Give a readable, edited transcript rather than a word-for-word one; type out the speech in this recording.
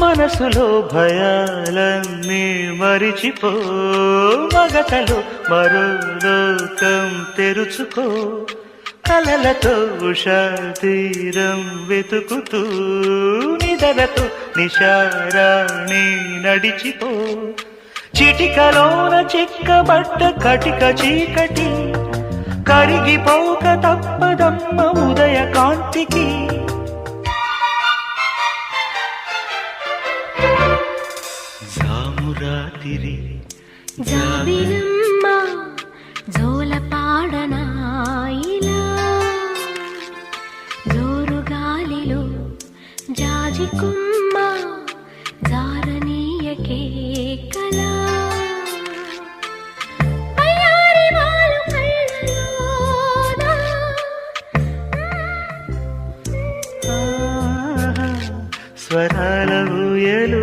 మనసులో భయాలన్నీ మరిచిపో, మగతలో మరో లోకం తెరుచుకో, కలలతో ఉషా తీరం వెతుకుతూ నిదలతో నిశారాణి నడిచిపో. చిటికలోన చిక్కబట్ట కటిక చీకటి కరిగిపోక తప్పదమ్మ ఉదయ కాంతికి. జామురాతిరి జాబిలమ్మ జోలపాడనా ఇలా, జోరు గాలిలో జాజికుమ్మ జారనీయకే కలా. అయ్యారి వాలు కళ్ళలోన స్వరాల ఊయలు